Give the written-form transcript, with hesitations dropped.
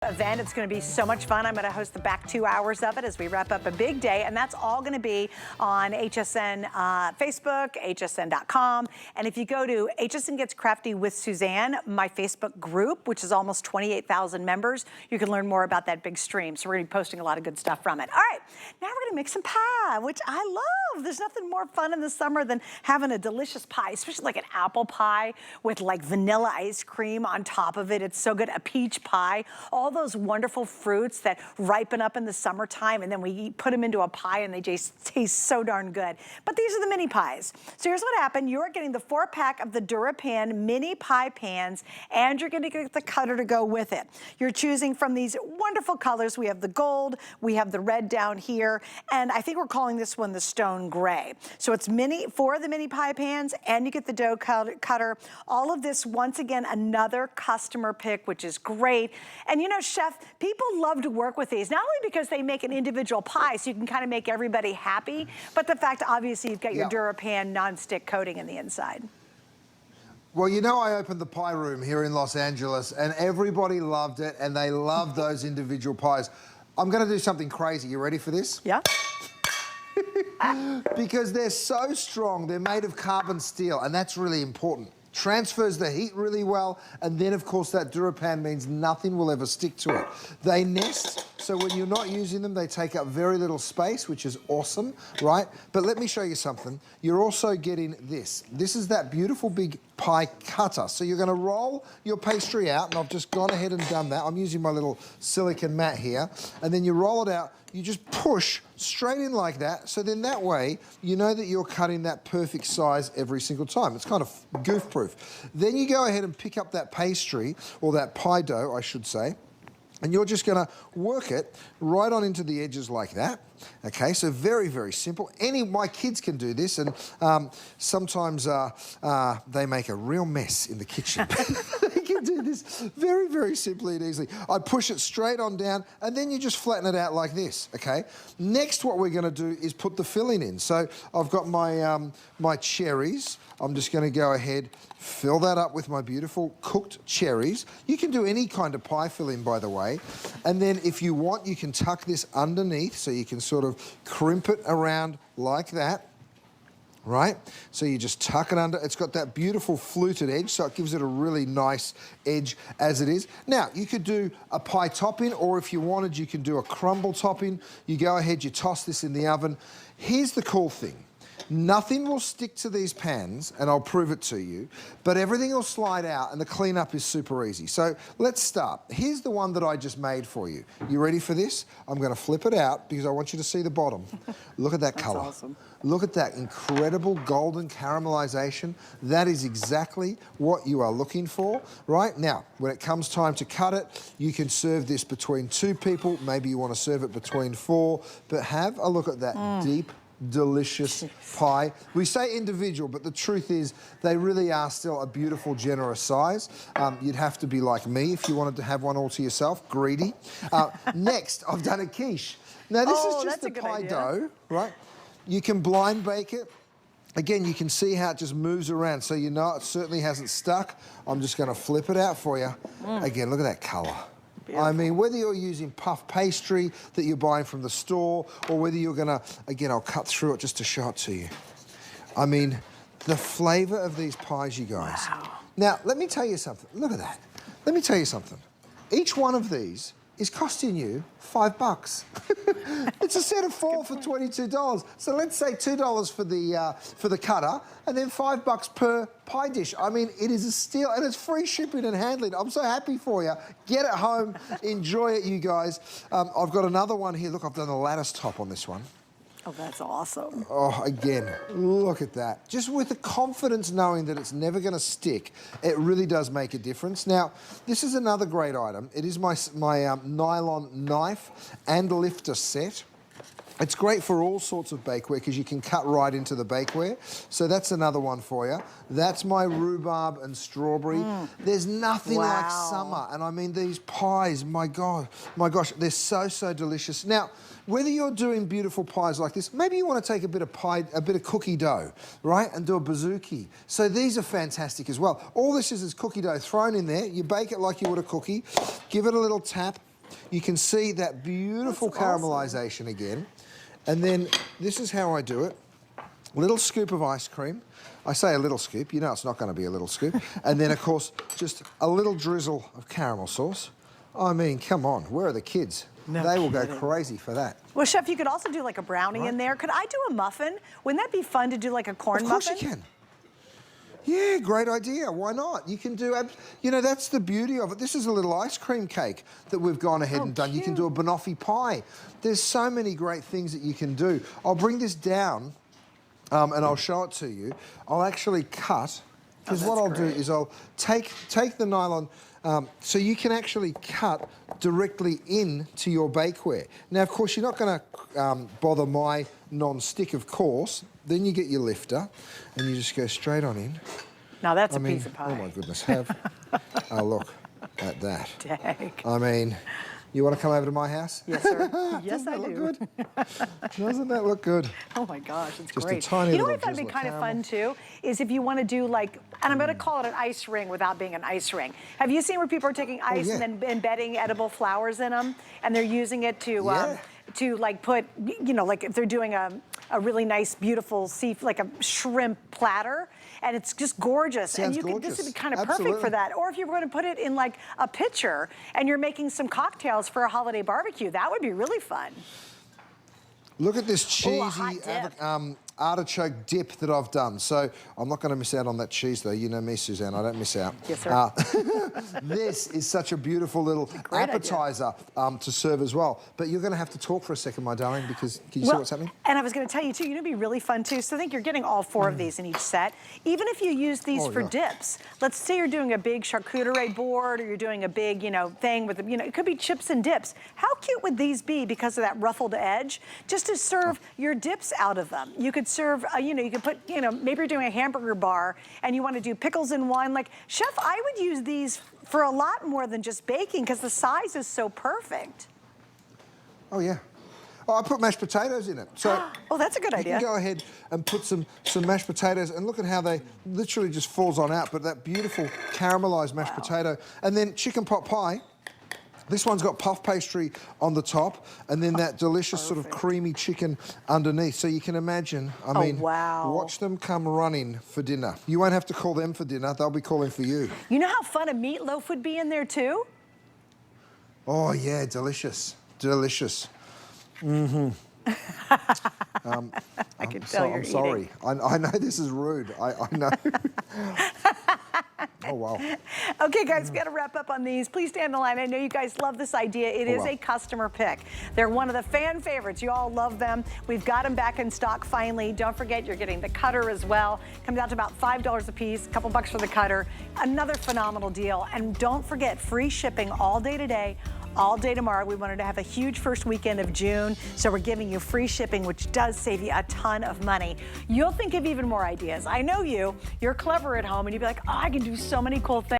Event. It's going to be so much fun. I'm going to host the back 2 hours of it as we wrap up a big day, and that's all going to be on HSN Facebook, hsn.com. And if you go to HSN Gets Crafty with Suzanne, my Facebook group, which is almost 28,000 members, you can learn more about that big stream. So we're going to be posting a lot of good stuff from it. All right, now we're going to make some pie, which I love. There's nothing more fun in the summer than having a delicious pie, especially like an apple pie with like vanilla ice cream on top of it. It's so good. A peach pie, all those wonderful fruits that ripen up in the summertime, and then we put them into a pie and they just taste so darn good. But these are the mini pies. So here's what happened. You're getting the 4-pack of the DuraPan mini pie pans, and you're going to get the cutter to go with it. You're choosing from these wonderful colors. We have the gold, we have the red down here, and I think we're calling this one the stone gray. So it's for the mini pie pans, and you get the dough cutter. All of this, once again, another customer pick, which is great. And you know, Chef, people love to work with these, not only because they make an individual pie, so you can kind of make everybody happy, but the fact, obviously, you've got your DuraPan nonstick coating in the inside. Well, you know, I opened the pie room here in Los Angeles, and everybody loved it, and they loved those individual pies. I'm going to do something crazy. You ready for this? Yeah. Because they're so strong, they're made of carbon steel, and that's really important. Transfers the heat really well, and then of course that DuraPan means nothing will ever stick to it. They nest, so when you're not using them, they take up very little space, which is awesome, right? But let me show you something. You're also getting this. This is that beautiful big pie cutter. So you're gonna roll your pastry out, and I've just gone ahead and done that. I'm using my little silicone mat here, and then you roll it out. You just push straight in like that, so then that way you know that you're cutting that perfect size every single time. It's kind of goof-proof. Then you go ahead and pick up that pastry, or that pie dough, I should say, and you're just gonna work it right on into the edges like that. Okay, so very, very simple. My kids can do this, and sometimes they make a real mess in the kitchen. They can do this very, very simply and easily. I push it straight on down, and then you just flatten it out like this, okay? Next, what we're gonna do is put the filling in. So I've got my, my cherries. I'm just gonna go ahead, fill that up with my beautiful cooked cherries. You can do any kind of pie filling, by the way. And then if you want, you can tuck this underneath, so you can sort of crimp it around like that, right? So you just tuck it under. It's got that beautiful fluted edge, so it gives it a really nice edge as it is. Now, you could do a pie topping, or if you wanted, you can do a crumble topping. You go ahead, you toss this in the oven. Here's the cool thing. Nothing will stick to these pans, and I'll prove it to you, but everything will slide out, and the cleanup is super easy. So let's start. Here's the one that I just made for you. You ready for this? I'm gonna flip it out because I want you to see the bottom. Look at that color. Awesome. Look at that incredible golden caramelization. That is exactly what you are looking for, right? Now, when it comes time to cut it, you can serve this between 2 people. Maybe you want to serve it between 4, but have a look at that deep, delicious pie. We say individual, but the truth is they really are still a beautiful, generous size. You'd have to be like me if you wanted to have one all to yourself, greedy. Next, I've done a quiche. Now, this is just the pie dough, right? You can blind bake it. Again, you can see how it just moves around, so you know it certainly hasn't stuck. I'm just gonna flip it out for you. Again, look at that color. Beautiful. I mean, whether you're using puff pastry that you're buying from the store, or whether you're gonna, again, I'll cut through it just to show it to you. I mean, the flavor of these pies, you guys. Wow. Now, let me tell you something. Look at that. Let me tell you something. Each one of these is costing you $5. It's a set of 4 for $22. So let's say $2 for the cutter, and then $5 per pie dish. I mean, it is a steal, and it's free shipping and handling. I'm so happy for you. Get it home, enjoy it, you guys. I've got another one here. Look, I've done a lattice top on this one. Oh, that's awesome. Oh, again, look at that. Just with the confidence knowing that it's never gonna stick, it really does make a difference. Now, this is another great item. It is my nylon knife and lifter set. It's great for all sorts of bakeware because you can cut right into the bakeware. So that's another one for you. That's my rhubarb and strawberry. There's nothing like summer. And I mean, these pies, my gosh, they're so, so delicious. Now, whether you're doing beautiful pies like this, maybe you want to take a bit of cookie dough, right, and do a bouzouki. So these are fantastic as well. All this is cookie dough thrown in there. You bake it like you would a cookie. Give it a little tap. You can see that beautiful caramelization again. And then this is how I do it. Little scoop of ice cream. I say a little scoop, you know it's not going to be a little scoop. And then, of course, just a little drizzle of caramel sauce. I mean, come on, where are the kids? No they will kidding. go crazy for that. Well, Chef, you could also do like a brownie in there. Could I do a muffin? Wouldn't that be fun to do like a corn muffin? Of course you can. Yeah, great idea. Why not? You can do, you know, that's the beauty of it. This is a little ice cream cake that we've gone ahead and done. Cute. You can do a banoffee pie. There's so many great things that you can do. I'll bring this down and I'll show it to you. I'll actually cut, because what I'll do is I'll take the nylon, so you can actually cut directly into your bakeware. Now, of course, you're not going to bother my non-stick, of course. Then you get your lifter, and you just go straight on in. Now that's a piece of pie. Oh my goodness, have a look at that. Dang. I mean, you want to come over to my house? Yes, sir. Yes, I do. Look good? Doesn't that look good? Oh my gosh, it's Just great. a tiny You know little what would be drizzle of kind of caramel. fun too? Is if you want to do like, and I'm going to call it an ice ring without being an ice ring. Have you seen where people are taking ice yeah. and then embedding edible flowers in them, and they're using it to like put, you know, like if they're doing a really nice, beautiful like a shrimp platter, and it's just gorgeous. Sounds and gorgeous. This would be kind of Absolutely. perfect for that. Or if you're going to put it in like a pitcher and you're making some cocktails for a holiday barbecue, that would be really fun. Look at this Ooh, a hot cheesy dip. artichoke dip that I've done. So I'm not going to miss out on that cheese, though. You know me, Suzanne. I don't miss out. Yes, sir. This is such a beautiful little appetizer to serve as well. But you're going to have to talk for a second, my darling, because can you see what's happening? And I was going to tell you, too, you know, it'd be really fun, too. So I think you're getting all 4 of these in each set. Even if you use these for dips, let's say you're doing a big charcuterie board or you're doing a big, you know, thing with, you know, it could be chips and dips. How cute would these be because of that ruffled edge? Just to serve your dips out of them. You could serve, you know, you could put, you know, maybe you're doing a hamburger bar and you want to do pickles and wine. Like, Chef, I would use these for a lot more than just baking because the size is so perfect. Oh, yeah. Oh, I put mashed potatoes in it. So oh, that's a good idea. You can go ahead and put some mashed potatoes, and look at how they literally just falls on out, but that beautiful caramelized mashed potato. And then chicken pot pie. This one's got puff pastry on the top, and then that delicious sort of creamy chicken underneath. So you can imagine, I mean, watch them come running for dinner. You won't have to call them for dinner, they'll be calling for you. You know how fun a meatloaf would be in there too? Oh yeah, delicious, delicious. Mm-hmm. I can tell you're I'm sorry. eating. I know this is rude. I know. Oh, wow. Okay, guys, we got to wrap up on these. Please stay on the line. I know you guys love this idea. It is a customer pick. They're one of the fan favorites. You all love them. We've got them back in stock finally. Don't forget, you're getting the cutter as well. Comes out to about $5 a piece, a couple bucks for the cutter. Another phenomenal deal. And don't forget, free shipping all day today, all day tomorrow. We wanted to have a huge first weekend of June, so we're giving you free shipping, which does save you a ton of money. You'll think of even more ideas. I know you're clever at home, and you'll be like, oh, I can do so many cool things.